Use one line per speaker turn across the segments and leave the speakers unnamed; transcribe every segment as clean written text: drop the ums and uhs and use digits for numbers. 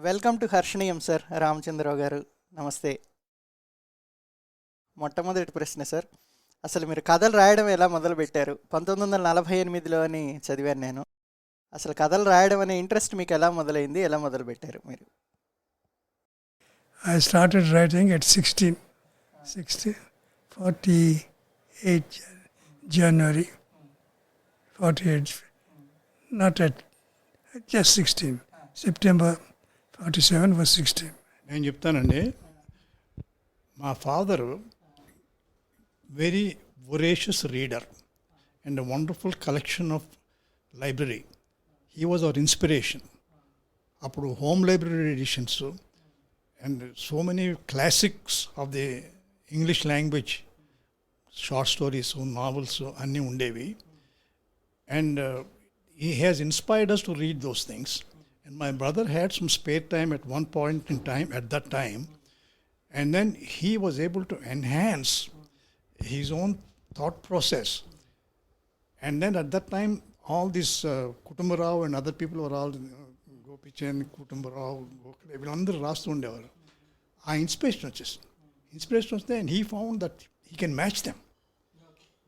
Welcome to Harshaneeyam sir. Ramachandra Rao గారు నమస్తే. మొట్టమొదటి ప్రశ్న సార్, అసలు మీరు కథలు రాయడం ఎలా మొదలుపెట్టారు? 1948లో అని చదివాను నేను. అసలు కథలు రాయడం అనే ఇంట్రెస్ట్ మీకు ఎలా మొదలైంది, ఎలా మొదలుపెట్టారు మీరు?
I started writing at 48 January 48, not at just 16. September 47 was 16.
నేను చెప్తానండి, మా father very voracious reader and wonderful collection of library. He was our inspiration. అప్పుడు home library editions and so many classics of the English language, short stories, novels అన్నీ ఉండేవి. And he has inspired us to read those things. And my brother had some spare time at one point in time, at that time, and then he was able to enhance his own thought process. And then at that time, all these Kutumbarao and other people were all Gopichen, Kutumbarao, వీళ్ళందరూ రాస్తూ ఉండేవారు. ఆ inspiration వస్తే and he found that he can match them.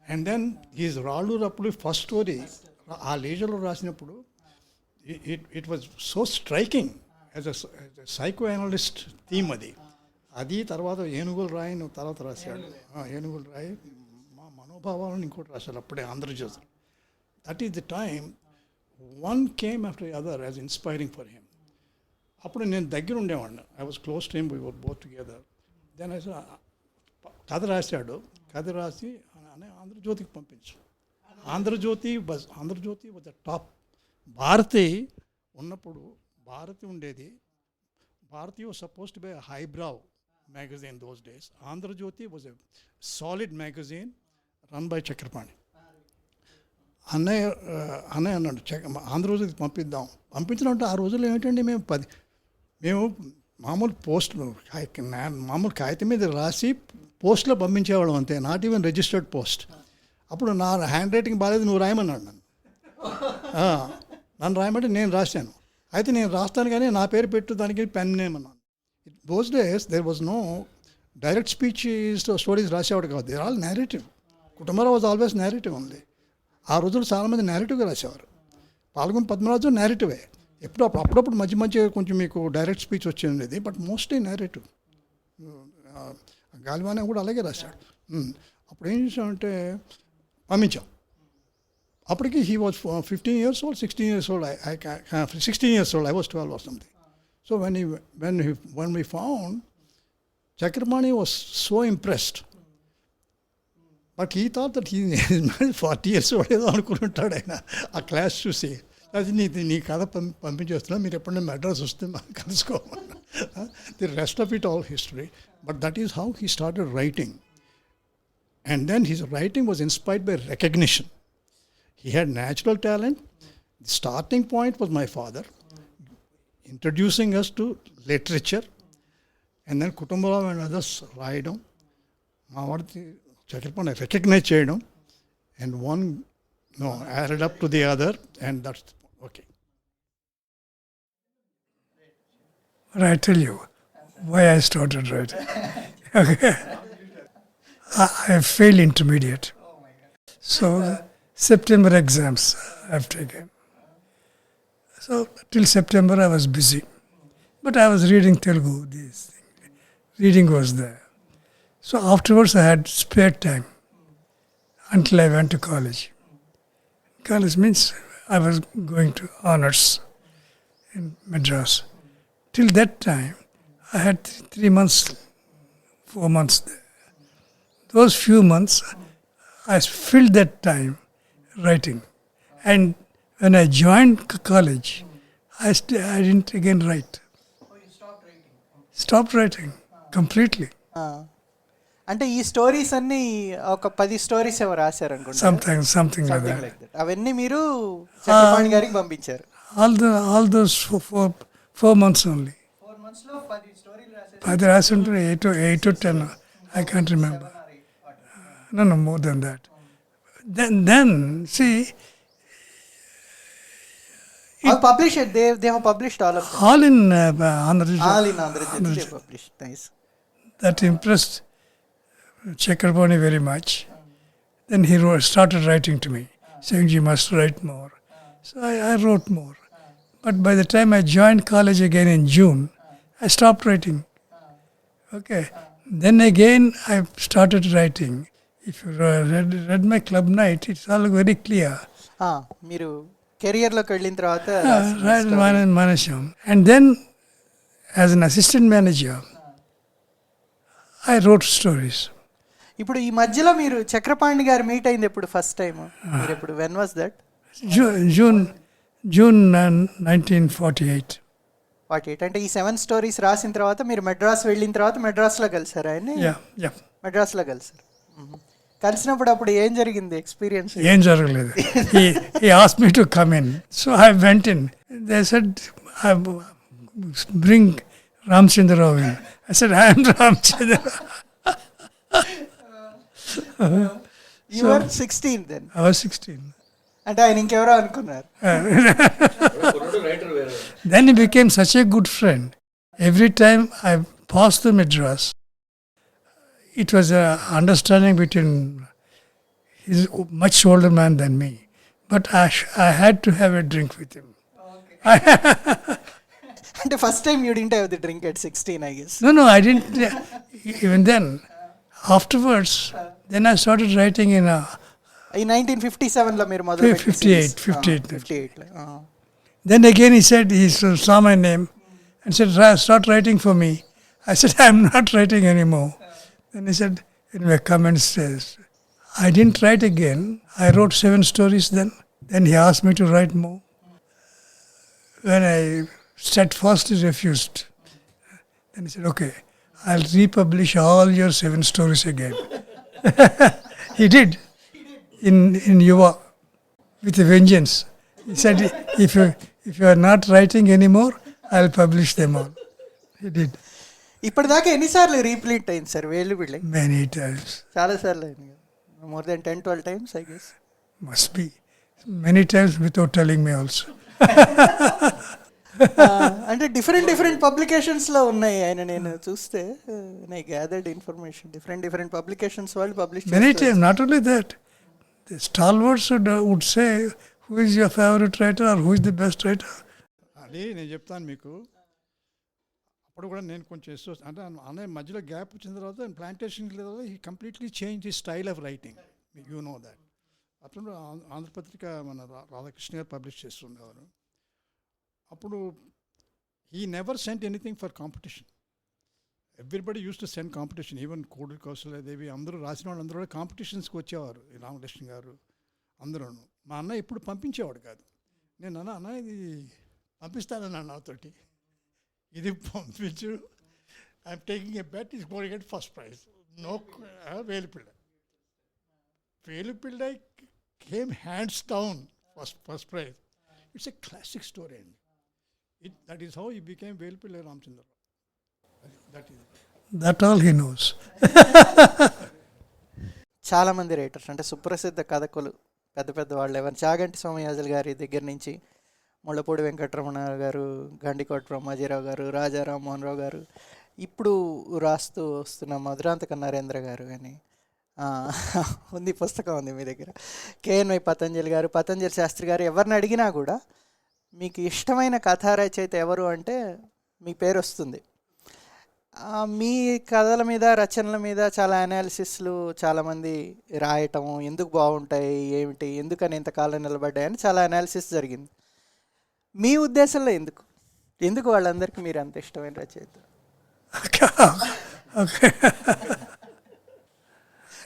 And then his రాళ్ళు అప్పుడు first story ఆ లేజర్లో రాసినప్పుడు it was so striking as a psycho analyst theme అది తర్వాత ఏనుగులు రాయి తర్వాత రాశాడు. ఏనుగులు రాయి మా మనోభావాలను ఇంకోటి రాశాడు అప్పుడే Andhra Jyothi. That is the time one came after other as inspiring for him. అప్పుడు నేను దగ్గర ఉండేవాడిని. I was close to him, we were both together. Then I కథ రాశాడు. కథ రాసి ఆంధ్రజ్యోతికి పంపించు. Andhra Jyothi was the top. Bharati ఉన్నప్పుడు భారతి ఉండేది. Bharati was suppose to be highbrow magazine those days. Andhra Jyothi was a solid magazine run by Chakrapani. అన్నయ్య అన్నాడు ఆంధ్రజ్యోతికి పంపించడం అంటే ఆ రోజుల్లో ఏమిటండి, మేము మామూలు మామూలు కాగితం మీద రాసి పోస్ట్లో పంపించేవాళ్ళం అంతే, నాట్ ఈవెన్ రిజిస్టర్డ్ పోస్ట్. అప్పుడు నా హ్యాండ్ రైటింగ్ బాగాలేదు, నువ్వు రాయమన్నాడు నన్ను రాయమంటే నేను రాశాను. అయితే నేను రాస్తాను కానీ నా పేరు పెట్టు, దానికి పెన్ నేమ్ అన్నాను. Those days there was no direct speech stories రాసేవాడు కాదు, there all narrative. Kutumba Rao was always narrative ఉంది. ఆ రోజుల్లో చాలామంది నేరేటివ్గా రాసేవారు. పాల్గొని పద్మరాజు నేరేటివే. అప్పుడప్పుడు మధ్య కొంచెం మీకు డైరెక్ట్ స్పీచ్ వచ్చి ఉండేది, బట్ మోస్ట్లీ నేరేటివ్. గాలివానే కూడా అలాగే రాశాడు. అప్పుడు ఏం చేసామంటే పంపించాం. అప్పటికి he was 15 years old, 16 years old. 16 years old, I was 12 or something. So when we found, Chakrapani was so impressed. But he thought that he is 40 years old ఏదో అనుకుంటాడు ఆయన ఆ క్లాస్ చూసి. అది నీ కథ పంపించేస్తున్నా, మీరు ఎప్పుడైనా మెడ్రాస్ వస్తే మనం కలుసుకోవాలి. The rest of it all history. But that is how he started writing. And then his writing was inspired by recognition. He had natural talent. The starting point was my father introducing us to literature, and then Kutumbarao and others రాయడం, మా వాడికి Chakrapani recognise చేయడం, and one added up to the other, and that's okay.
But I tell you why I started writing. Okay. I failed intermediate. So September exams I've taken. So till September I was busy. But I was reading Telugu, these things. Reading was there. So afterwards I had spare time until I went to college. College means I was going to honors in Madras. Till that time I had 3 months, 4 months there. Those few months, I filled that time writing. And when I joined college, I didn't again write.
Oh, you stopped writing?
Stopped writing completely.
అంటే ఈ stories అన్నీ ఒక 10 stories ఏమో రాశారు అనుకుంటా.
Something like that.
అవన్నీ మీరు చక్రపాణి గారికి పంపించారు.
All those 4 months only.
4 months లో 10 స్టోరీలు రాశారు.
10 రాసుంటే 8 or 10. I can't remember. No, more than that. Then see,
Publish it. They have published all of them.
All in Andhra.
All in Andhra Jyoti they published. Nice.
That impressed Chakrabarti very much. Then he started writing to me, saying, "You must write more." So I wrote more. But by the time I joined college again in June, I stopped writing. Okay. Then again I started writing. If you read my club night, it's all very clear.
మీరు కెరియర్లోకి వెళ్ళిన తర్వాత
Right, Manasham. And then, as an assistant manager, I wrote stories.
ఇప్పుడు ఈ మధ్యలో మీరు చక్రపాణి గారు meet అయింది ఎప్పుడు ఫస్ట్ టైం? మీరు ఎప్పుడు, వెన్ వాజ్ దట్?
June 1948.
48 అంటే ఈ 7 స్టోరీస్ రాసిన తర్వాత మీరు మెడ్రాస్ వెళ్ళిన తర్వాత మెడ్రాస్లో కలిసారు ఆయన్ని?
Yeah.
మెడ్రాస్లో కలిసారు. కలిసినప్పుడు అప్పుడు ఏం జరిగింది ఎక్స్పీరియన్స్?
ఏం జరగలేదు. He asked me to come in. So I went in. They said, bring Ramchandra Rao in. I said, I am Ramchandra.
You were 16 then?
I was 16.
అంటే ఆయన ఇంకెవరో అనుకున్నారు.
Then he became such a good friend. Every time I passed through Madras, it was an understanding between, he's a much older man than me, but I had to have a drink with him.
అంటే first time you didn't have the drink at 16, I guess.
No, I didn't. Even then, afterwards, then I started writing in
ఈ 1957లో మీరు మొదలు
58. Then again he said, he saw my name and said, start writing for me. I said, I am not writing anymore. Then he said, anyway, come and say. I didn't write again. I wrote 7 stories then. Then he asked me to write more. When I steadfastly refused, then he said, okay, I'll republish all your 7 stories again. He did. In Yuva, with a vengeance. He said, if you are not writing anymore, I'll publish them all. He did.
ఇప్పటిదాకా ఎన్నిసార్లు రీప్లీట్ అయింది sir వేలు Pillai?
Many times.
చాలా సార్లు అయింది, more than 10-12 times, I guess.
Must be. Many times without telling me also.
అంటే different పబ్లికేషన్స్లో ఉన్నాయి ఆయన. నేను చూస్తే I gathered information different publications వాళ్ళు publish
Many times. Not only that, the stalwarts would say, who is your favorite writer or who is the best writer?
అది నేను చెప్తాను మీకు. అప్పుడు కూడా నేను కొంచెం అంటే అనే మధ్యలో గ్యాప్ వచ్చిన తర్వాత ప్లాంటేషన్ తర్వాత he completely change the style of writing. You know that. అప్పుడు ఆంధ్రపత్రిక మన రాధాకృష్ణ గారు పబ్లిష్ చేస్తుండేవారు. అప్పుడు he never sent anything for competition. Everybody use to send competition. Even Kodi Kausalyadevi అందరూ రాసిన వాళ్ళు అందరూ కూడా కాంపిటీషన్స్కి వచ్చేవారు. రామకృష్ణ గారు అందరూ. మా అన్న ఇప్పుడు పంపించేవాడు కాదు. నేను అన్న ఇది పంపిస్తానన్నా నాతోటి, ఇది పంపించు, I'm taking a bet, is going get first prize. No Velupillai came hands down first prize. It's a classic story అండి. That is how he became Velupillai Ramachandra Rao.
That all he knows.
చాలామంది రైటర్స్ అంటే సుప్రసిద్ధ కథకులు పెద్ద వాళ్ళు ఎవరు, చాగంటి సోమయాజులు గారి దగ్గర నుంచి ముళ్ళపూడి వెంకటరమణ గారు, గండికోట బ్రహ్మాజీరావు గారు, రాజా రామ్మోహన్ రావు గారు, ఇప్పుడు రాస్తూ వస్తున్న మధురాంతక నరేంద్ర గారు కానీ ఉంది, పుస్తకం ఉంది మీ దగ్గర. కేఎన్వై పతంజలి గారు, పతంజలి శాస్త్రి గారు, ఎవరిని అడిగినా కూడా మీకు ఇష్టమైన కథా రచయిత ఎవరు అంటే మీ పేరు వస్తుంది. మీ కథల మీద, రచనల మీద చాలా అనాలిసిస్లు చాలామంది రాయటం, ఎందుకు బాగుంటాయి, ఏమిటి, ఎందుకని ఇంతకాలం నిలబడ్డాయని చాలా అనాలిసిస్ జరిగింది. మీ ఉద్దేశంలో ఎందుకు వాళ్ళందరికీ మీరు అంత ఇష్టమైన రచయిత?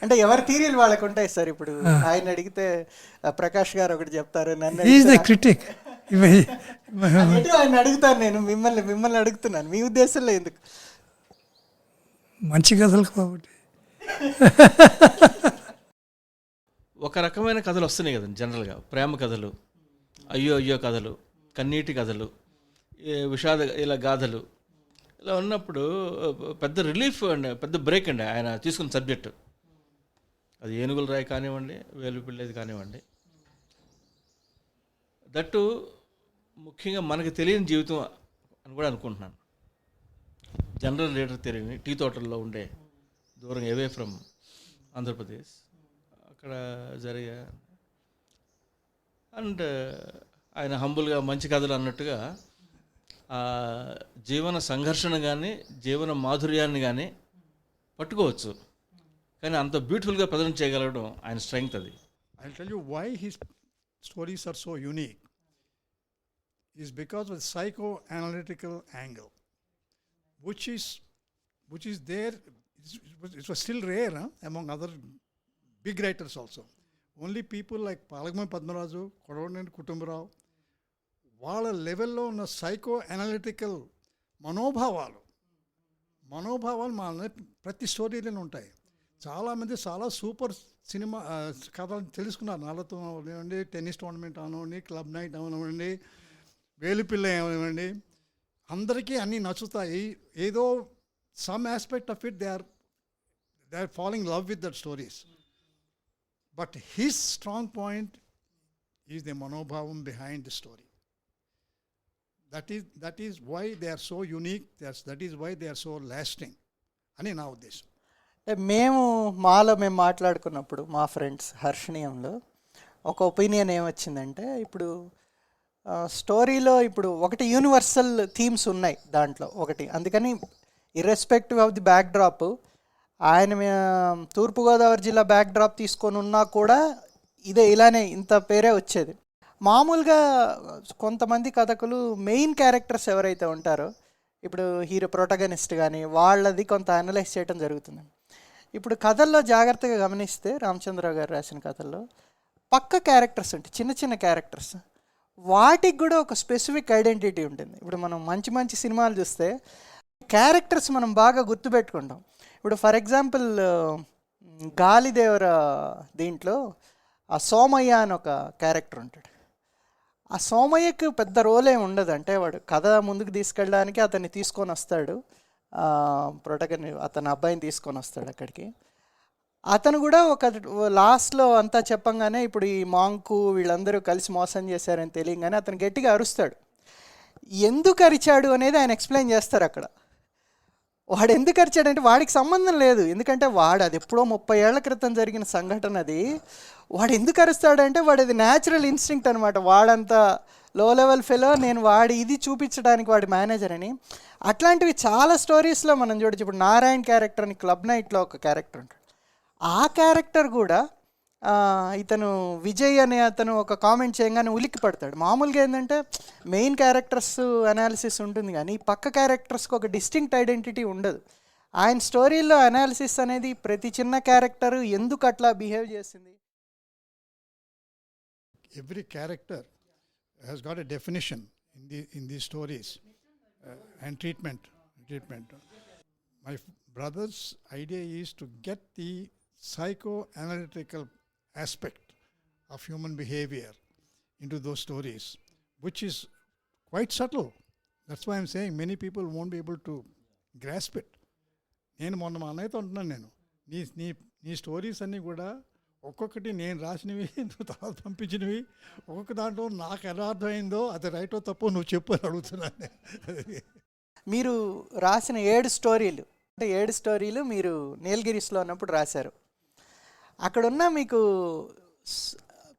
అంటే ఎవరి థీరీలు వాళ్ళకు ఉంటాయి సార్. ఇప్పుడు ఆయన అడిగితే ప్రకాష్ గారు ఒకటి చెప్తారు, నన్ను ఆయన అడుగుతాను, నేను మిమ్మల్ని అడుగుతున్నాను, మీ ఉద్దేశంలో ఎందుకు?
మంచి కథలు కాబట్టి.
ఒక రకమైన కథలు వస్తున్నాయి కదండి జనరల్గా, ప్రేమ కథలు, అయ్యో కథలు, కన్నీటి కథలు, విషాద ఇలా గాథలు, ఇలా ఉన్నప్పుడు పెద్ద రిలీఫ్ అండి, పెద్ద బ్రేక్ అండి ఆయన తీసుకున్న సబ్జెక్టు. అది ఏనుగుల రాయి కానివ్వండి, వేలుపిళ్ళేది కానివ్వండి. దట్టు ముఖ్యంగా మనకు తెలియని జీవితం అని కూడా అనుకుంటున్నాను. జనరల్ లీడర్ తెలియని టీ తోటల్లో ఉండే దూరం అవే ఫ్రమ్ ఆంధ్రప్రదేశ్ అక్కడ జరిగా. అండ్ ఆయన హంబుల్గా మంచి కథలు అన్నట్టుగా జీవన సంఘర్షణ కానీ జీవన మాధుర్యాన్ని కానీ పట్టుకోవచ్చు, కానీ అంత బ్యూటిఫుల్గా ప్రజెంట్ చేయగలగడం ఆయన స్ట్రెంగ్త్. అది
I'll tell you why his stories are so unique is because of the psychoanalytical angle, which is there. It was still rare among other big writers also. Only people like Palagmani Padmaraju, Kodavandi Kutumbarao, వాళ్ళ లెవెల్లో ఉన్న psycho analytical మనోభావాలు మా ప్రతి స్టోరీలోనే ఉంటాయి. చాలామంది చాలా super cinema కథలు తెలుసుకున్నారు. నాలుగుతో అవనివ్వండి, టెన్నిస్ టోర్నమెంట్ అవనివ్వండి, క్లబ్ నైట్ అవనివ్వండి, వేలుపిల్ల అవనివ్వండి, అందరికీ అన్నీ నచ్చుతాయి. ఏదో some aspect of it they are following love with that stories. But his strong point is the మనోభావం behind the story. That is why they are so unique. That is why they are so lasting అని నా ఉద్దేశం.
మేము మాట్లాడుకున్నప్పుడు మా friends హర్షణీయంలో ఒక opinion ఏమొచ్చిందంటే, ఇప్పుడు స్టోరీలో ఇప్పుడు ఒకటి యూనివర్సల్ థీమ్స్ ఉన్నాయి దాంట్లో ఒకటి, అందుకని irrespective of the back drop ఆయన తూర్పుగోదావరి జిల్లా బ్యాక్ డ్రాప్ తీసుకొని ఉన్నా కూడా ఇలానే ఇంత పేరే వచ్చేది. మామూలుగా కొంతమంది కథకులు మెయిన్ క్యారెక్టర్స్ ఎవరైతే ఉంటారో, ఇప్పుడు హీరో ప్రొటగనిస్ట్ కానీ వాళ్ళది కొంత అనలైజ్ చేయడం జరుగుతుంది. ఇప్పుడు కథల్లో జాగ్రత్తగా గమనిస్తే రామచంద్రరావు గారు రాసిన కథల్లో పక్క క్యారెక్టర్స్ ఉంటాయి, చిన్న చిన్న క్యారెక్టర్స్, వాటికి కూడా ఒక స్పెసిఫిక్ ఐడెంటిటీ ఉంటుంది. ఇప్పుడు మనం మంచి మంచి సినిమాలు చూస్తే క్యారెక్టర్స్ మనం బాగా గుర్తుపెట్టుకుంటాం. ఇప్పుడు ఫర్ ఎగ్జాంపుల్ గాలిదేవర దీంట్లో ఆ సోమయ్య అని ఒక క్యారెక్టర్ ఉంటాడు. ఆ సోమయ్యకు పెద్ద రోల్ ఏమి ఉండదు, అంటే వాడు కథ ముందుకు తీసుకెళ్ళడానికి అతన్ని తీసుకొని వస్తాడు, అతని అబ్బాయిని తీసుకొని వస్తాడు అక్కడికి. అతను కూడా ఒక లాస్ట్లో అంతా చెప్పంగానే ఇప్పుడు ఈ మాంకు వీళ్ళందరూ కలిసి మోసం చేశారని తెలియగానే అతను గట్టిగా అరుస్తాడు. ఎందుకు అరిచాడు అనేది ఆయన ఎక్స్ప్లెయిన్ చేస్తారు అక్కడ. వాడు ఎందుకు అరిచాడంటే వాడికి సంబంధం లేదు, ఎందుకంటే వాడు అది ఎప్పుడో 30 ఏళ్ల క్రితం జరిగిన సంఘటన అది. వాడు ఎందుకు అరుస్తాడంటే వాడిది న్యాచురల్ ఇన్స్టింక్ట్ అనమాట. వాడంతా లో లెవెల్ ఫెలో, నేను వాడి ఇది చూపించడానికి వాడి మేనేజర్ అని. అట్లాంటివి చాలా స్టోరీస్లో మనం చూడొచ్చు. ఇప్పుడు నారాయణ క్యారెక్టర్ అని క్లబ్ నైట్లో ఒక క్యారెక్టర్ ఉంటాడు. ఆ క్యారెక్టర్ కూడా ఇతను విజయ్ అనే అతను ఒక కామెంట్ చేయగానే ఉలిక్కి పడతాడు. మామూలుగా ఏంటంటే మెయిన్ క్యారెక్టర్స్ అనాలిసిస్ ఉంటుంది, కానీ పక్క క్యారెక్టర్స్కి ఒక డిస్టింక్ట్ ఐడెంటిటీ ఉండదు. ఆయన స్టోరీలో అనాలిసిస్ అనేది ప్రతి చిన్న క్యారెక్టర్ ఎందుకు అట్లా బిహేవ్ చేసింది.
Every character has got a definition in these stories and treatment. My brother's idea is to get the psychoanalytical aspect of human behavior into those stories, which is quite subtle. That's why I'm saying many people won't be able to grasp it. నేను మొన్న మా అన్నయ్యతో అంటున్నాను, నేను నీ stories అన్నీ కూడా ఒక్కొక్కటి నేను రాసినవి, నువ్వు తర్వాత పంపించినవి, ఒక్కొక్క దాంట్లో నాకు ఎలా అర్థమైందో అది రైటో తప్పో నువ్వు చెప్పు అని అడుగుతున్నాను.
మీరు రాసిన 7 స్టోరీలు అంటే 7 స్టోరీలు మీరు నీలగిరిస్లో ఉన్నప్పుడు రాశారు. అక్కడున్న మీకు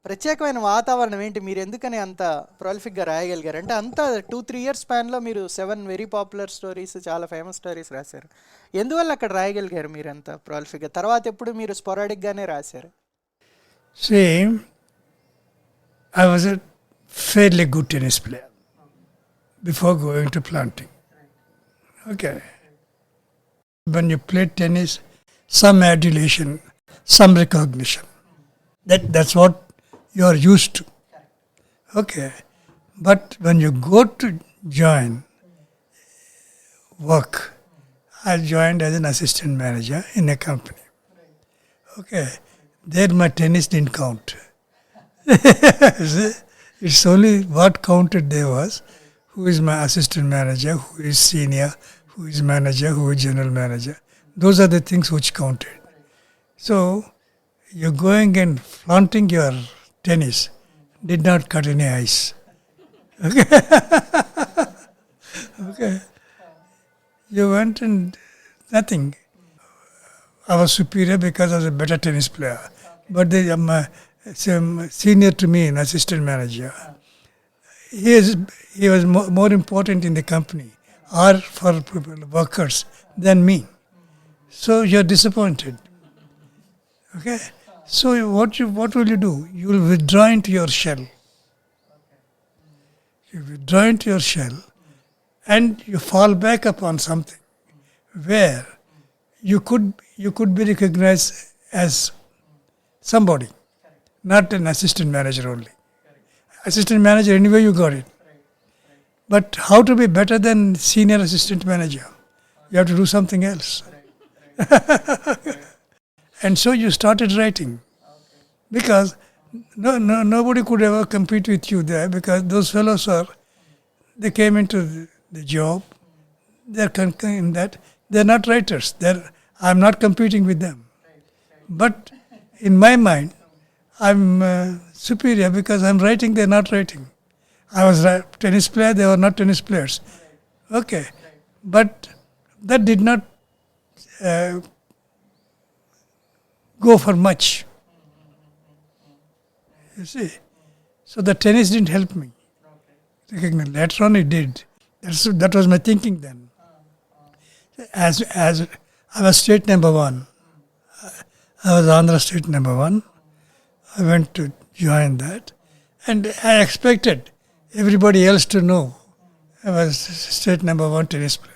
ప్రత్యేకమైన వాతావరణం ఏంటి? మీరు ఎందుకని అంత ప్రొలిఫిక్గా రాయగలిగారు? అంటే అంత 2-3 ఇయర్స్ స్పాన్లో మీరు 7 వెరీ పాపులర్ స్టోరీస్, చాలా ఫేమస్ స్టోరీస్ రాశారు. ఎందువల్ల అక్కడ రాయగలిగారు మీరు అంత ప్రొలిఫిక్గా? తర్వాత ఎప్పుడు మీరు స్పొరాడిక్గానే రాశారు?
See, I was a fairly good tennis player before going to planting. Okay. When you play tennis, some adulation, some recognition. That's what you are used to. Okay. But when you go to join work, I joined as an assistant manager in a company. Okay. There my tennis didn't count. It's only what counted there was who is my assistant manager, who is senior, who is manager, who is general manager. Those are the things which counted. So you're going and flaunting your tennis did not cut any ice. Okay. You went and nothing. I was superior because I was a better tennis player. But some senior to me, an assistant manager, he was more important in the company or for people, workers than me. So you're disappointed. Okay? So what will you do? You will withdraw into your shell. You withdraw into your shell and you fall back upon something where you could be recognized as somebody, not an assistant manager only. Assistant manager, anyway you got it. But how to be better than senior assistant manager? You have to do something else. And so you started writing. Because nobody could ever compete with you there, because those fellows they came into the job, they're in that, they're not writers. I'm not competing with them. But in my mind, I'm superior because I'm writing, they're not writing. I was a tennis player, they were not tennis players. Okay. But that did not go for much. You see. So the tennis didn't help me. Later on it did. That was my thinking then. As I was state number one. I was Andhra state number one. I went to join that. And I expected everybody else to know I was state number one tennis player.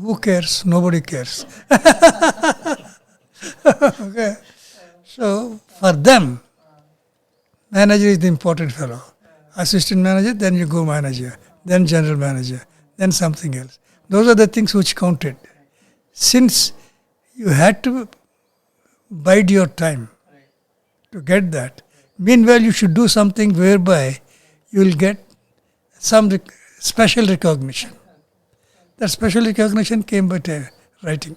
Who cares? Nobody cares. Okay. So for them, manager is the important fellow. Assistant manager, then you go manager, then general manager, then something else. Those are the things which counted. Since you had to bide your time to get that, meanwhile you should do something whereby you will get some special recognition. That special recognition came by writing.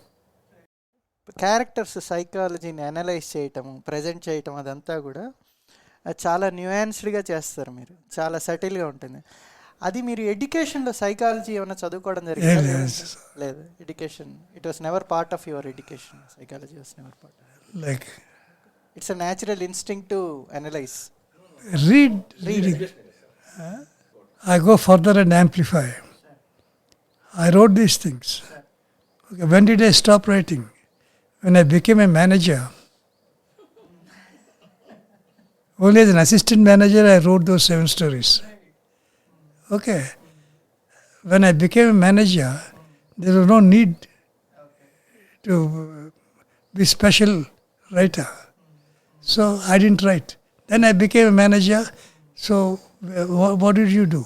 Characters సైకాలజీని analyse చేయటము, present చేయటం, అదంతా కూడా చాలా న్యూయాన్స్డ్గా చేస్తారు మీరు, చాలా సటిల్గా ఉంటుంది. అది మీరు ఎడ్యుకేషన్లో సైకాలజీ ఏమైనా చదువుకోవడం జరిగింది? లేదు. Education it was never part of your education. Psychology was never part.
Like
it's a natural instinct to analyse.
reading. I go further and amplify. I wrote these things. Okay, when did I stop writing? When I became a manager. Only as an assistant manager I wrote those 7 stories. Okay. When I became a manager, there was no need to be special writer. So I didn't write. Then I became a manager. So what did you do?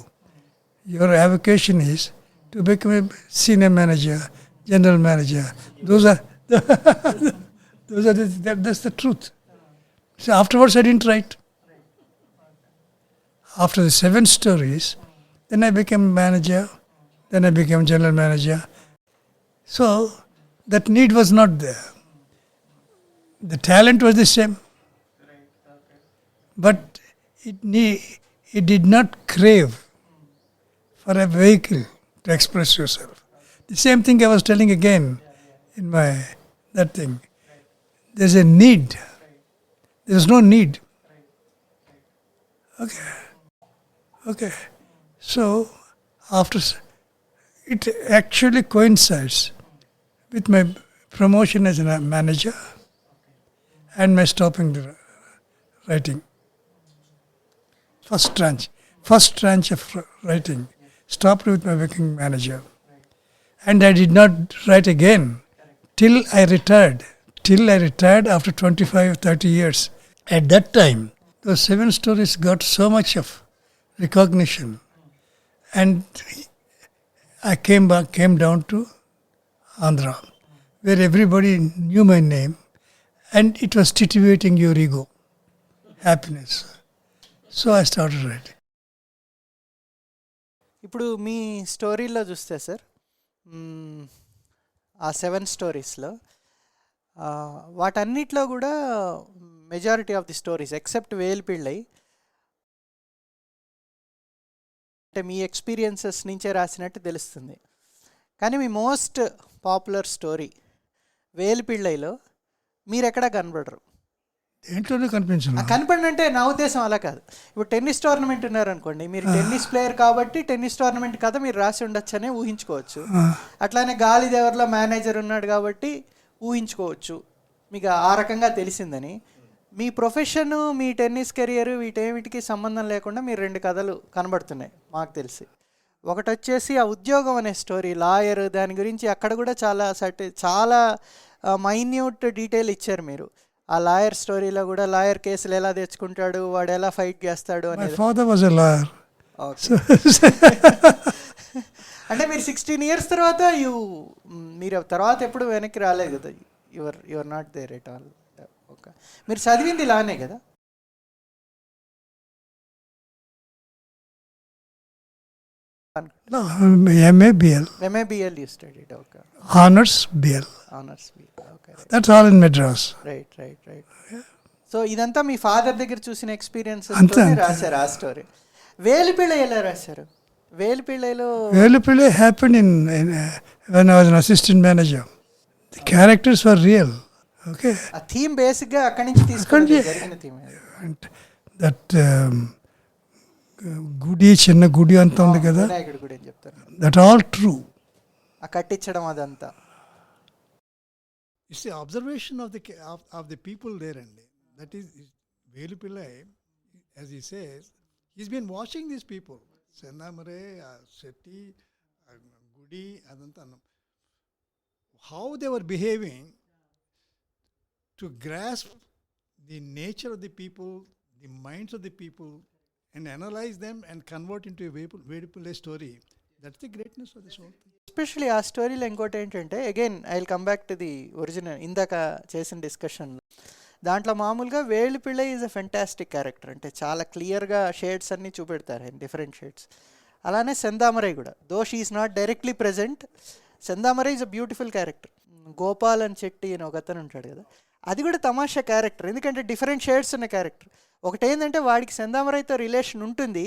Your avocation is to become a senior manager, general manager. That's the truth. So afterwards I didn't write. After the 7 stories, then I became manager, then I became general manager. So that need was not there. The talent was the same. But it did not crave for a vehicle to express yourself. The same thing I was telling again in that thing. There's a need. There's no need. Okay. So after it actually coincides with my promotion as a manager and my stopping the writing. First tranche of writing stopped with my working manager. And I did not write again till I retired. After 25-30 years. At that time, those 7 stories got so much of recognition. And I came down to Andhra, where everybody knew my name, and it was titivating your ego, happiness. So I started writing.
ఇప్పుడు మీ స్టోరీలో చూస్తే sir, ఆ 7 స్టోరీస్లో వాటన్నిటిలో కూడా majority of the stories except Velpillai అంటే మీ experiences నుంచే రాసినట్టు తెలుస్తుంది. కానీ మీ మోస్ట్ పాపులర్ స్టోరీ వేలిపిళ్ళైలో మీరు ఎక్కడా కనబడరు.
దేంట్లోనే కనిపించను.
కనపడినంటే నా ఉద్దేశం అలా కాదు. ఇప్పుడు టెన్నిస్ టోర్నమెంట్ ఉన్నారనుకోండి, మీరు టెన్నిస్ ప్లేయర్ కాబట్టి టెన్నిస్ టోర్నమెంట్ కథ మీరు రాసి ఉండొచ్చనే ఊహించుకోవచ్చు. అట్లానే గాలిదేవర్లో మేనేజర్ ఉన్నాడు కాబట్టి ఊహించుకోవచ్చు మీకు ఆ రకంగా తెలిసిందని. మీ ప్రొఫెషన్, మీ టెన్నిస్ కెరియర్ వీటేమిటికి సంబంధం లేకుండా మీరు 2 కథలు కనబడుతున్నాయి మాకు తెలిసి. ఒకటి వచ్చేసి ఆ ఉద్యోగం అనే స్టోరీ, లాయర్, దాని గురించి అక్కడ కూడా చాలా మైన్యూట్ డీటెయిల్ ఇచ్చారు మీరు. ఆ లాయర్ స్టోరీలో కూడా లాయర్ కేసులు ఎలా తెచ్చుకుంటాడు, వాడు ఎలా ఫైట్ చేస్తాడు
My
అనేది.
father was a lawyer.
అంటే మీరు 16 years తర్వాత మీరు తర్వాత ఎప్పుడు వెనక్కి రాలేదు కదా. Your not there at all. Okay, మీరు చదివింది ఇలానే కదా.
No, MABL.
MABL you studied. Okay.
Honors BL.
Honors BL. Okay.
That's all in Madras.
Right. So ఇదంతా మీ ఫాదర్ దగ్గర చూసిన ఎక్స్పీరియన్సెస్
అంతే.
రాశారు ఆ స్టోరీ. వేలిపిళ్ళ ఎలా రాశారు? వేలిపిళ్ళలో
Velupille happened in when I was an assistant manager. The characters were real. Okay.
ఆ theme బేసిక్గా అక్కడి నుంచి తీసుకొని జరిగిన థీమ్.
And that గుడి, చిన్న గుడి అంతా ఉంది కదా,
వినాయకుడు కూడా ఏం చెప్తారు,
that all true.
ఆ కట్టించడం అదంతా.
It's the observation of the people there, and that is Velupillai, as he says, he's been watching these people, Sennamare, Seti, Gudi, adanta, how they were behaving, to grasp the nature of the people, the minds of the people, and analyze them and convert into a Velupillai story. That's the greatness of this whole thing.
Especially ఆ స్టోరీలో ఇంకోటి ఏంటంటే, again I will come back to the original ఇందాక చేసిన డిస్కషన్లో. దాంట్లో మామూలుగా వేలిపిళ్ళై is a fantastic character. అంటే చాలా క్లియర్గా షేడ్స్ అన్నీ చూపెడతారు ఆయన, డిఫరెంట్ షేడ్స్. అలానే సెందామరై కూడా, though she is not directly present, Sendamarai is a beautiful character. Gopal అని చెట్టి అని ఒక అతను ఉంటాడు కదా, అది కూడా తమాషా క్యారెక్టర్. ఎందుకంటే డిఫరెంట్ షేడ్స్ ఉన్న క్యారెక్టర్. ఒకటేంటంటే వాడికి సెందామరైతో రిలేషన్ ఉంటుంది,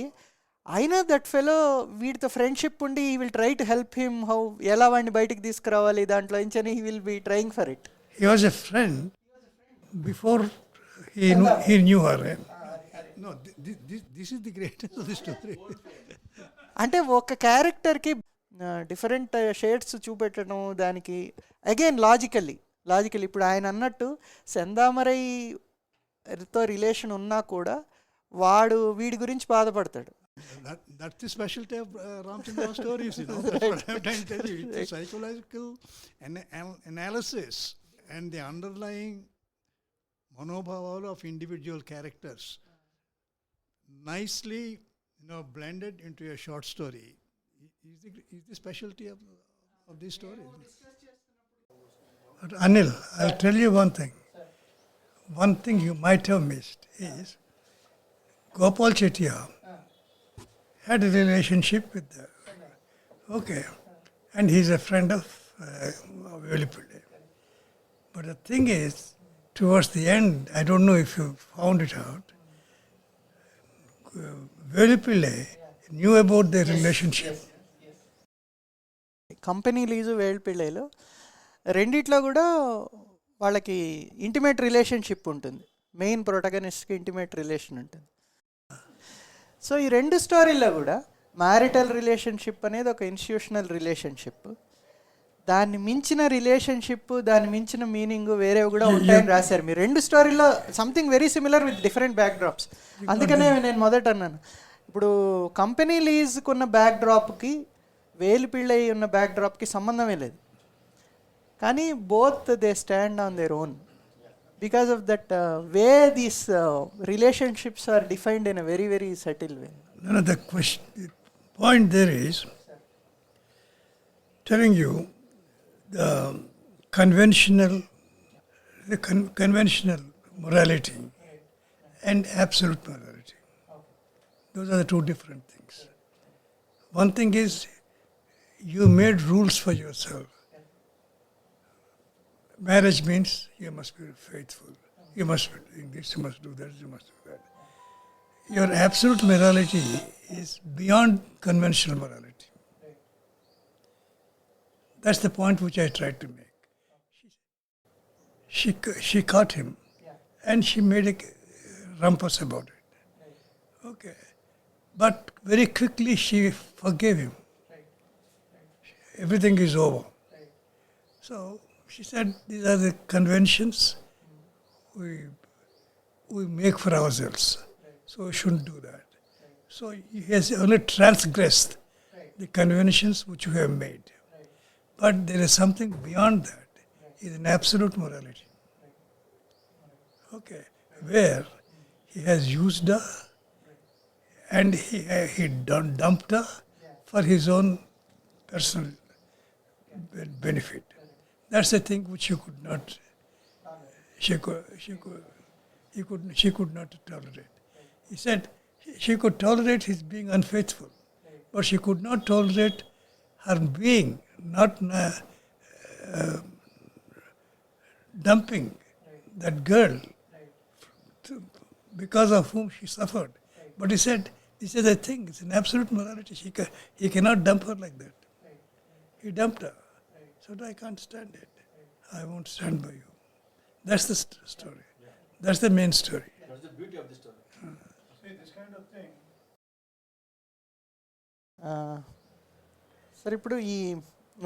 అయినా దట్ ఫెలో వీడితో ఫ్రెండ్షిప్ ఉండి he will try to help him, how ఎలా వాడిని బయటికి తీసుకురావాలి దాంట్లో నుంచి, he will be trying for it.
He was a friend before he knew her.
No, this is the greatness of the story.
అంటే ఒక క్యారెక్టర్కి డిఫరెంట్ షేడ్స్ చూపెట్టడం, దానికి అగైన్ లాజికల్లీ ఇప్పుడు ఆయన అన్నట్టు సెందామరైతో రిలేషన్ ఉన్నా కూడా వాడు వీడి గురించి బాధపడతాడు.
That's the specialty of Ramchandra's stories, you know. That's what I'm trying to tell you. It's a psychological analysis and the underlying manobhavalu of individual characters nicely, blended into a short story is the specialty of this story.
But Anil, I'll tell you one thing. One thing you might have missed is Gopal Chettiar had a relationship with the, okay, and he's a friend of Velupille. But the thing is, towards the end, I don't know if you found it out, Velupille knew about their relationship.
Company lease వేలిపిళ్ళైలో రెండిట్లో కూడా వాళ్ళకి intimate relationship ఉంటుంది. Main ప్రొటగనిస్ట్కి intimate relation ఉంటుంది. So ఈ 2 స్టోరీల్లో కూడా marital relationship అనేది ఒక ఇన్స్టిట్యూషనల్ రిలేషన్షిప్. దాన్ని మించిన రిలేషన్షిప్, దాన్ని మించిన మీనింగ్ వేరేవి కూడా ఉంటాయని రాశారు మీరు 2 స్టోరీలో. Something very similar with different back drops. అందుకనే నేను మొదట అన్నాను, ఇప్పుడు కంపెనీ లీజ్కున్న బ్యాక్ డ్రాప్కి వేలిపిళ్ళై ఉన్న బ్యాక్ డ్రాప్కి సంబంధమే లేదు. కానీ both they stand on their own because of that way these relationships are defined in a very, very subtle way.
No, the point there is telling you the conventional morality and absolute morality. Those are the 2 different things. One thing is you made rules for yourself. Marriage means you must be faithful. You must be doing this, you must do that, you must do that. your absolute morality is beyond conventional morality. That's the point which I tried to make. She caught him and she made a rumpus about it. Okay. But very quickly she forgave him. Everything is over. So she said, these are the conventions we make for ourselves. So we shouldn't do that. So he has only transgressed the conventions which we have made. But there is something beyond that. It's an absolute morality. Okay. Where he has used her and he dumped her for his own personal benefit. That's the thing which you could not, she could not tolerate. He said she could tolerate his being unfaithful, but she could not tolerate her being not dumping that girl because of whom she suffered. But he said, this is the thing, it's an absolute morality. He cannot dump her like that. He dumped her. So I can't stand it. I won't stand by you. That's the story. That's the main story.
That's the beauty of the story.
See, this kind of thing.
సరే ఇప్పుడు ఈ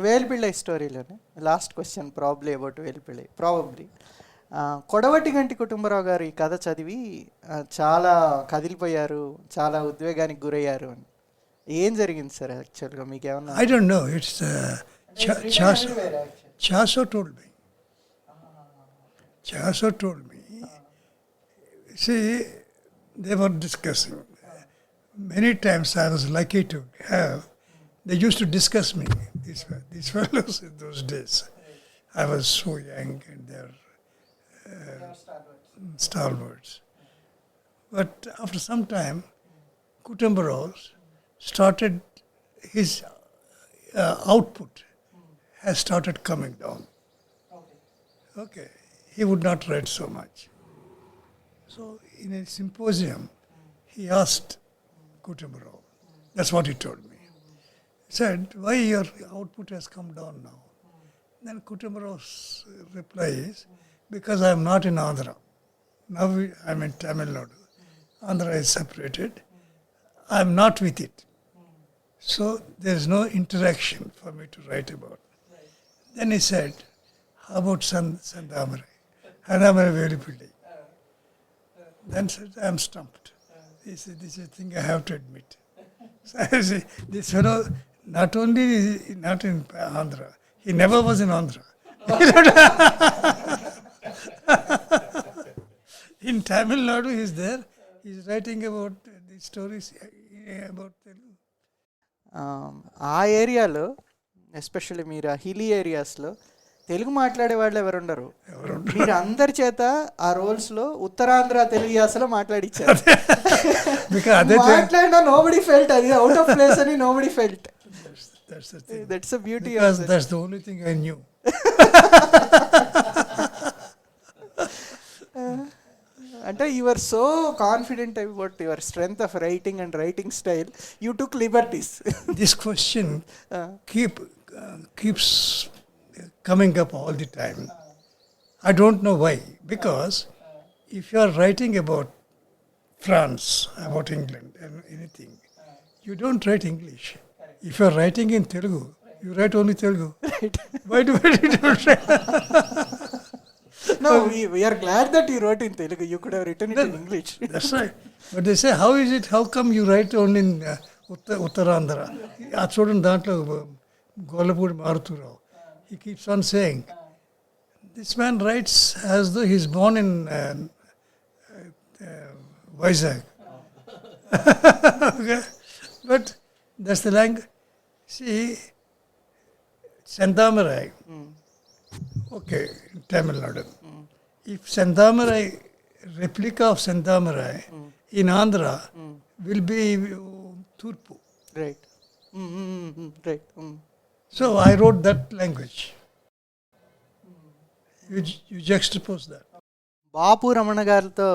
వేలిపిళ్ళై స్టోరీలోనే last question probably about Velupillai probably Kodavatiganti Kutumba Rao గారు ఈ కథ చదివి చాలా కదిలిపోయారు, చాలా ఉద్వేగానికి గురయ్యారు అని. ఏం జరిగింది సార్ యాక్చువల్గా మీకు ఏమన్నా?
I don't know. It's Chaso told me. Chaso told me. See, they were discussing. Many times I was lucky to have. They used to discuss me. These fellows in those days. I was so young and they're stalwarts. But after some time, Kutumbarao started, his output has started coming down. Okay. He would not write so much. So in a symposium, he asked Kutumbarao. That's what he told me. He said, why your output has come down now? Then Kutumbarao's reply is, because I am not in Andhra. Now I am in Tamil Nadu. Andhra is separated. I am not with it. So there is no interaction for me to write about. Then he said, how about Sandamarai? Sandamarai Velipilli. Then said, I am stumped. He said, this is a thing I have to admit. So I say, this fellow, not only is he not in Andhra, he never was in Andhra. In Tamil Nadu, he is there. He is writing about these stories about Telugu.
ఆ ఏరియాలో especially మీరు ఆ hilly ఏరియాస్లో తెలుగు మాట్లాడే వాళ్ళు ఎవరు ఉండరు. మీరు అందరి చేత ఆ రోల్స్లో ఉత్తరాంధ్ర తెలుగు యాసలో మాట్లాడించారు. మాట్లాడినా నోబడి ఫెల్ట్, అది అవుట్ ఆఫ్ ప్లేస్ అని nobody felt. That's the beauty of it.
That's the only thing I knew.
అంటే you are so confident about your strength of writing and writing style, you took liberties.
This question keeps coming up all the time. I don't know why. Because if you are writing about France, about England and anything, you don't write English. If you are writing in Telugu, you write only Telugu. Right. Why do you don't write?
No, we are glad that you wrote in Telugu. You could have written it in English.
That's right. But they say, how is it? How come you write only in Uttarandhra? That's what in Dantlo Golapur Maruthurao. He keeps on saying, this man writes as though he's born in Vizag. Okay? But that's the language. See, Sandamarai, okay, in Tamil Nadu. If Sandamarai, replica of Sandamarai in Andhra will be Turpu.
Right. Right.
So I wrote that language. You juxtapose that.
బాపు రమణ గారితో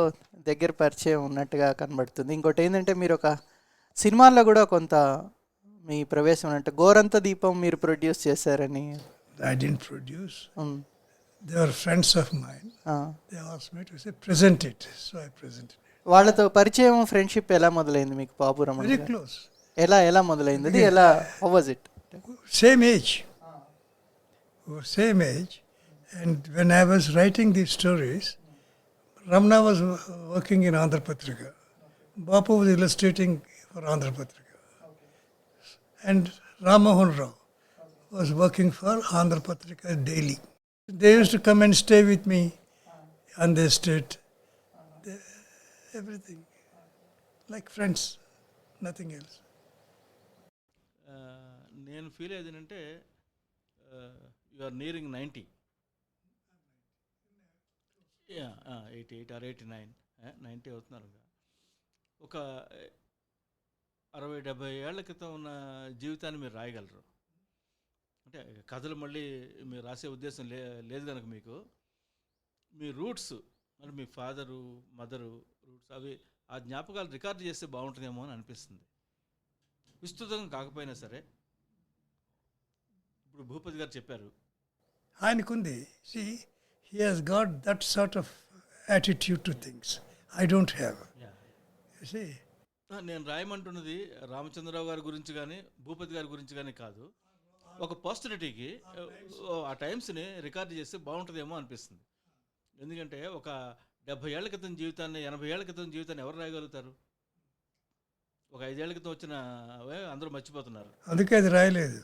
దగ్గర పరిచయం ఉన్నట్టుగా కనబడుతుంది. ఇంకోటి ఏంటంటే మీరు ఒక సినిమాల్లో కూడా కొంత మీ ప్రవేశం అంటే గోరంత దీపం మీరు ప్రొడ్యూస్ చేశారని.
I didn't produce.
Um,
They were friends of mine.
ఆ.
They asked me to say, present it. So I presented it.
వాళ్ళతో పరిచయం ఫ్రెండ్షిప్ ఎలా మొదలైంది మీకు బాపు రమణ
Very
గారు?
close.
ఎలా మొదలైంది అది? ఎలా how was it?
Same age. We were same age. And when I was writing these stories, Ramana was working in Andhra Patrika. Bapu was illustrating for Andhra Patrika. And Ramamohan Rao was working for Andhra Patrika daily. They used to come and stay with me on the estate. Everything. Like friends. Nothing else.
నేను feel అయ్యేది ఏంటంటే you are nearing 90. 88 are 89, 90 అవుతున్నారు. ఒక 60-70 ఏళ్ల క్రితం ఉన్న జీవితాన్ని మీరు రాయగలరు అంటే కథలు మళ్ళీ మీరు రాసే ఉద్దేశం లేదు కనుక మీకు మీ రూట్స్ అంటే మీ ఫాదరు మదరు రూట్స్ అవి ఆ జ్ఞాపకాలు రికార్డు చేస్తే బాగుంటుందేమో అని అనిపిస్తుంది. విస్తృతంగా కాకపోయినా సరే ఇప్పుడు భూపతి గారు చెప్పారు
ఆయనకుంది. See, he has got that sort of attitude to things. I don't have. You see?
నేను రాయమంటున్నది రామచంద్రరావు గారి గురించి కానీ భూపతి గారి గురించి కానీ కాదు, ఒక పోస్టరిటీకి ఆ టైమ్స్ని రికార్డు చేస్తే బాగుంటుందేమో అనిపిస్తుంది. ఎందుకంటే ఒక 70 ఏళ్ల క్రితం జీవితాన్ని 80 ఏళ్ల క్రితం జీవితాన్ని ఎవరు రాయగలుగుతారు? ఒక 5 ఏళ్ల క్రితం వచ్చిన అందరూ మర్చిపోతున్నారు.
అందుకే అది రాయలేదు.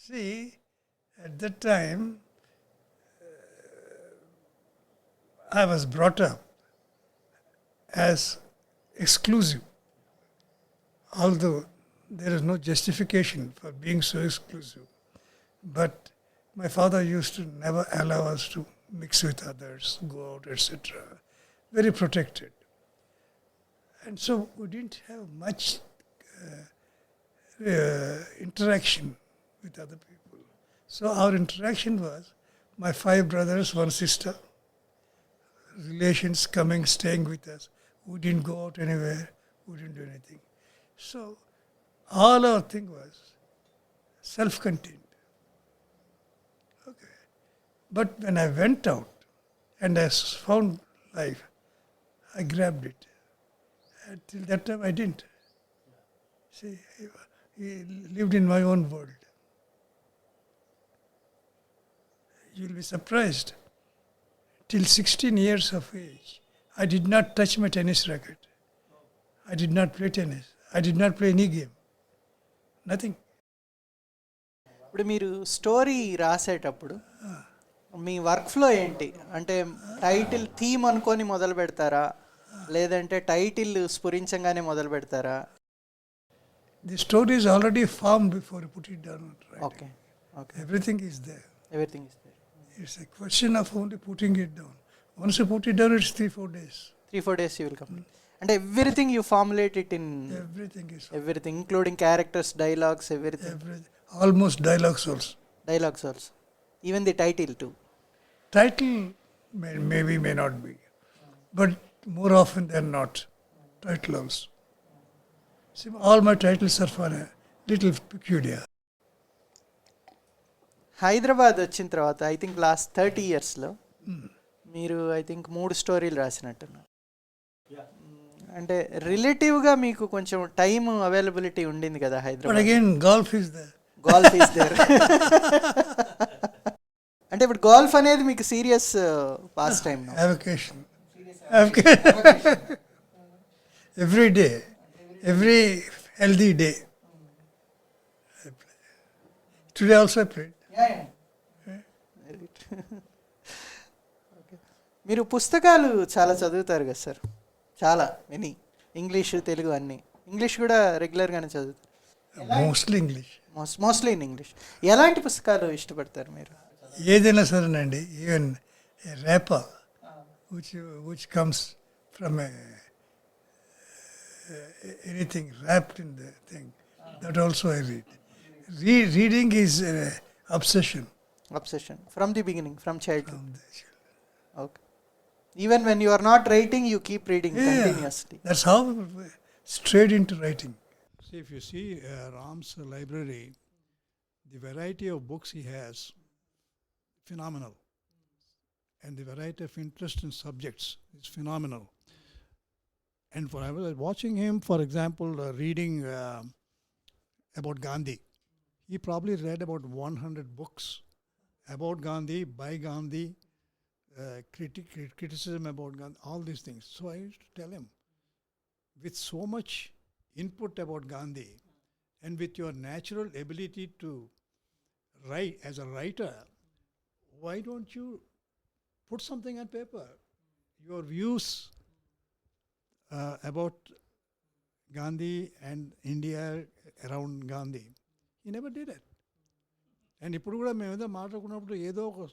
See, at that time, I was brought up as exclusive, although there is no justification for being so exclusive. But my father used to never allow us to mix with others, go out, etc. Very protected. And so we didn't have much interaction with other people. So our interaction was my 5 brothers, 1 sister, relations coming, staying with us. We didn't go out anywhere. We didn't do anything. So all our thing was self-contained. Okay. But when I went out and I found life, I grabbed it. Till that time I didn't. See, I lived in my own world. You'll be surprised. Till 16 years of age, I did not touch my tennis racket. I did not play tennis. I did not play any game. Nothing.
ఇప్పుడు మీరు story రాసేటప్పుడు మీ work flow ఏంటి? అంటే title theme అనుకొని మొదలు పెడతారా, లేదంటే title స్ఫురించంగానే మొదలు పెడతారా?
The story is already formed before you put it down. Right?
Okay okay,
Everything is there.
Everything is there.
It's a question of only putting it down. Once you put it down, it's 3-4 days.
3-4 days you will complete. అంటే everything you formulate it in
Everything is
everything including characters, dialogues, everything.
everything. Almost dialogues also.
Dialogues also, even the title to.
Title may not be, but more often than not, title also. See, all my titles are for a little peculiar.
Hyderabad వచ్చిన తర్వాత I think last 30 yearsలో మీరు I think 3 స్టోరీలు రాసినట్టున్నారు. అంటే రిలేటివ్గా మీకు కొంచెం time availability ఉండింది కదా
But
Hyderabad.
again, golf is there.
Golf is there. అంటే ఇప్పుడు గోల్ఫ్ అనేది మీకు serious pastime.
Avocation. Every day, every healthy day, I play. Today also I played.
మీరు పుస్తకాలు చాలా చదువుతారు కదా సార్, చాలా మెనీ, ఇంగ్లీష్, తెలుగు అన్నీ. ఇంగ్లీష్ కూడా రెగ్యులర్గానే చదువుతారు?
Mostly English.
Mostly in English. ఎలాంటి పుస్తకాలు ఇష్టపడతారు మీరు?
ఏదైనా సరేనండి, even wrapper which comes from anything wrapped in the thing, that also I read. Reading is obsession.
Obsession. From the beginning, from childhood.
From the children.
Okay. Even when you are not writing, you keep reading
Yeah,
continuously.
that's how straight into writing.
See, if you see Ram's library, the variety of books he has, phenomenal. And the variety of interest in subjects is phenomenal. And for I was watching him, for example, reading about Gandhi. He probably read about 100 books about Gandhi, by Gandhi, criticism about Gandhi, all these things. So I used to tell him, with so much input about Gandhi, and with your natural ability to write as a writer, why don't you put something on paper? Your views about Gandhi and India around Gandhi. He never did it. And ఇప్పుడు కూడా మేము ఏదో మాట్లాడుకున్నప్పుడు ఏదో ఒక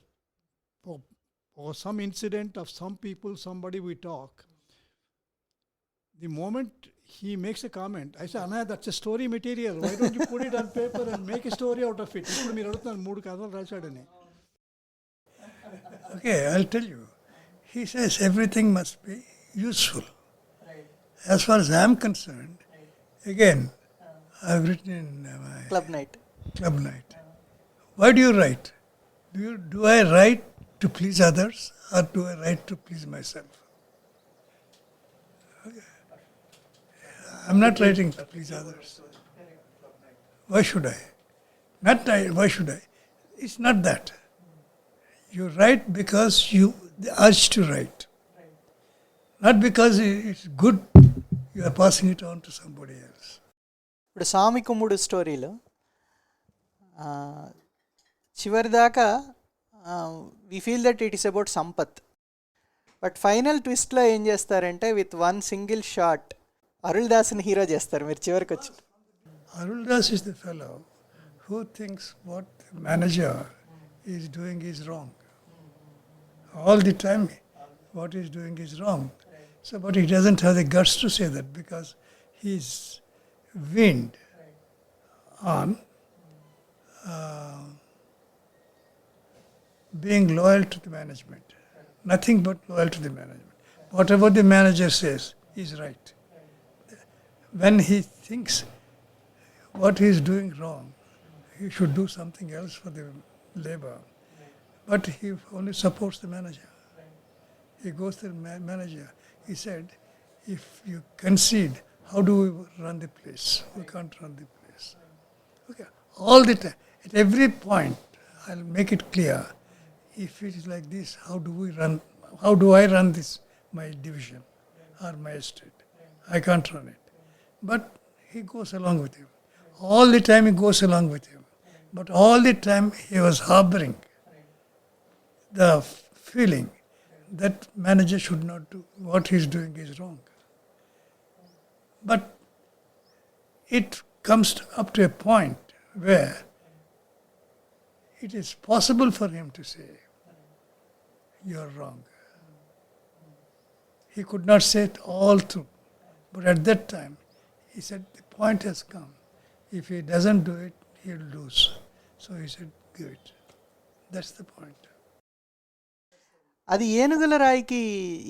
some incident of some people, somebody we talk, the moment he makes a comment, I say, Anaya, that's a story material. Why don't you put it on paper and make a story out of it? ఇప్పుడు మీరు అడుగుతున్నారు 3 కథలు రాశాడని.
Okay, I'll tell you. He says everything must be useful. As far as I'm concerned, again, I've written in my
Club night.
club night. Why do you write? Do I write to please others or do I write to please myself? Okay. I'm not writing to please others. Why should I? Why should I? It's not that. You write because you the urge to write. Not because it's good, you are passing it on to somebody else.
ఇప్పుడు స్వామి కుమ్ముడు స్టోరీలో చివరి దాకా we feel that it is about Sampath. But final ట్విస్ట్లో ఏం చేస్తారంటే with one single shot Arul దాస్ని hero చేస్తారు మీరు చివరికి వచ్చి.
Arul Das is the fellow who thinks what the manager is doing is wrong. All the time, what he's doing is wrong. So, but he doesn't have the guts to say that because he's weaned on being loyal to the management. Nothing but loyal to the management. Whatever the manager says is right. When he thinks what he is doing wrong, he should do something else for the labor. But he only supports the manager. He goes to the manager. He said, if you concede, how do we run the place? We can't run the place. Okay. All the time, at every point, I'll make it clear. If it is like this, how do I run this, my division or my estate? I can't run it. But he goes along with him. All the time he goes along with him. But all the time he was harboring the feeling that manager should not do, what he's doing is wrong. But it comes up to a point where it is possible for him to say, you're wrong. He could not say it all through. But at that time, he said, the point has come. If he doesn't do it, he'll lose. So he said, give it. That's the point.
అది ఏనుగుల రాయికి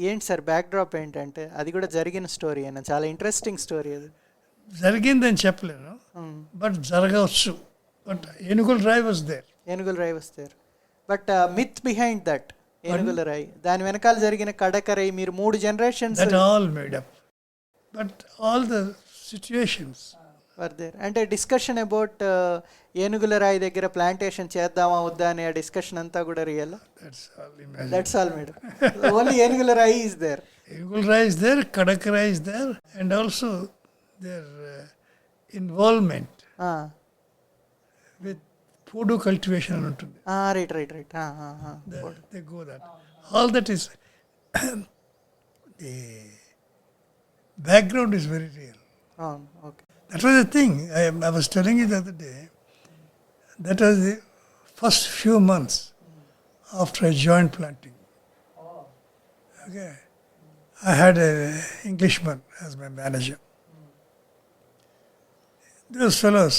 ఏంటి sir back drop ఏంటంటే అది కూడా జరిగిన story అయినా చాలా ఇంట్రెస్టింగ్ స్టోరీ అది.
జరిగిందని చెప్పలేను, బట్ జరగవచ్చు. బట్ ఏనుగుల రాయి వాజ్ దేర్.
ఏనుగుల రాయి was there. But myth behind that ఏనుగుల రాయి, దాని వెనకాల జరిగిన కడకరై మీరు 3 generations
that all made up. But all the situations
were there. అంటే డిస్కషన్ అబౌట్ ఏనుగుల రాయి దగ్గర ప్లాంటేషన్ చేద్దామా వద్దా అనే డిస్కషన్ అంతా కూడా real. That's all madam. Only Enugula Rayi is there.
ఏనుగుల Rayi is there, Kadakarayi is there, and also there involvement with voodoo cultivation అని ఉంటుంది.
Right right right.
They go that. All that is the background is very real.
Okay.
That was the thing. I was telling you the other day. That was the first few months after I joined planting. Okay. I had an Englishman as my manager. Those fellows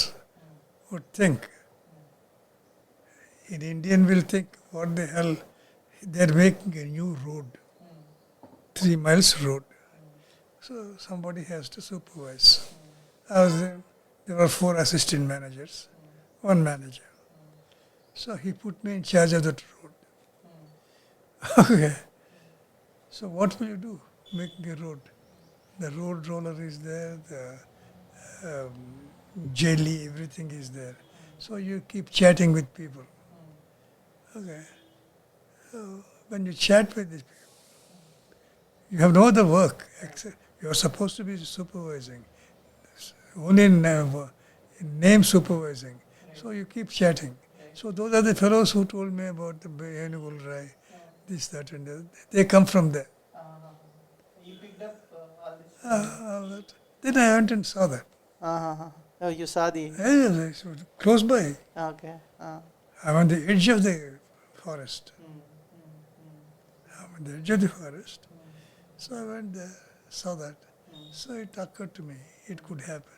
would think In Indian will think, what the hell, they're making a new road, 3 miles road. So somebody has to supervise. I was there. There were 4 assistant managers, 1 manager. So he put me in charge of that road. Okay. So what will you do? Making a road. The road roller is there, the jelly, everything is there. So you keep chatting with people. Okay. So when you chat with these people, you have no other work. Except you are supposed to be supervising. Only in name supervising. So you keep chatting. So those are the fellows who told me about the Benugul Rai, this, that, and that. They come from there.
You picked up all this.
All that. Then I went and saw that.
Oh, you saw the.
Yes, it was close by.
Okay.
I'm on the edge of the forest. I'm on the edge of the forest. So I went there, saw that. So it occurred to me, it could happen.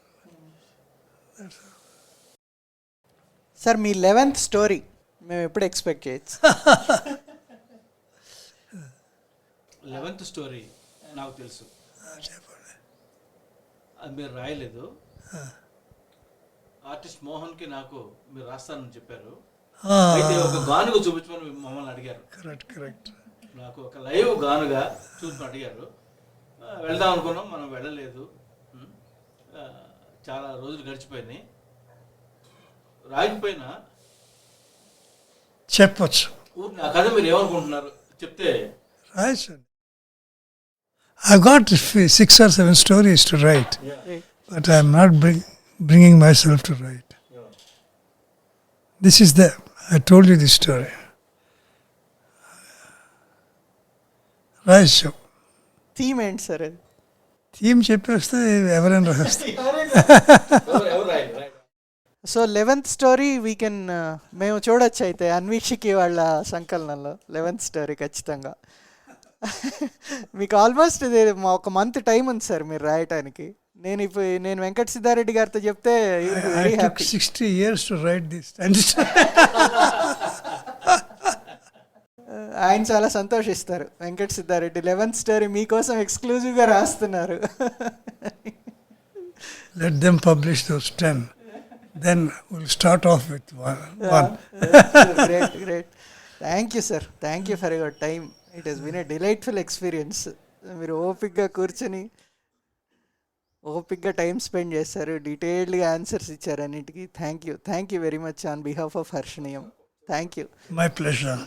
That's all.
Sir me 11th story మేము ఎప్పుడు expect చేయొచ్చు?
11th story నాకు తెలుసు,
చెప్పండి.
అది మీరు రాయలేదు. Artist మోహన్కి నాకు మీరు రాస్తానని చెప్పారు. అయితే ఒక గానుగ చూపించమని మమ్మల్ని అడిగారు.
కరెక్ట్.
నాకు ఒక లైవ్ గానుగా చూపించమని అడిగారు. వెళ్దాం అనుకున్నాం, మనం వెళ్ళలేదు. చాలా రోజులు గడిచిపోయినాయి. రాయకపోయినా
చెప్పచ్చు.
నా కథ మీరు ఏమనుకుంటున్నారు చెప్తే.
రాయచ్చండి. I got 6 or 7 stories to write, but I am not bringing myself to write. This is the, I told you this story. రాయచ్చు.
థీమ్ ఏంటి సార్ అది?
థీమ్ చెప్పేస్తే ఎవరైనా రాస్తారు.
So 11th story we can మేము చూడొచ్చు అయితే అన్వీక్షకి వాళ్ళ సంకలనంలో 11th స్టోరీ ఖచ్చితంగా. మీకు ఆల్మోస్ట్ ఇది ఒక మంత్ టైం ఉంది సార్ మీరు రాయటానికి. నేను వెంకట సిద్ధారెడ్డి గారితో చెప్తే
I took 60 years to write this.
ఆయన చాలా సంతోషిస్తారు. వెంకట సిద్ధారెడ్డి 11th స్టోరీ మీకోసం ఎక్స్క్లూజివ్గా రాస్తున్నారు.
Let them publish those 10. Then we'll start off with one.
Great. Thank you, sir. Thank you for your time. It has been a delightful experience. మీరు ఓపిక్గా కూర్చొని ఓపిక్గా టైం స్పెండ్ చేస్తారు, డీటెయిల్డ్గా ఆన్సర్స్ ఇచ్చారు అన్నిటికీ. Thank you very much on behalf of Harshaneeyam. Thank you.
My pleasure.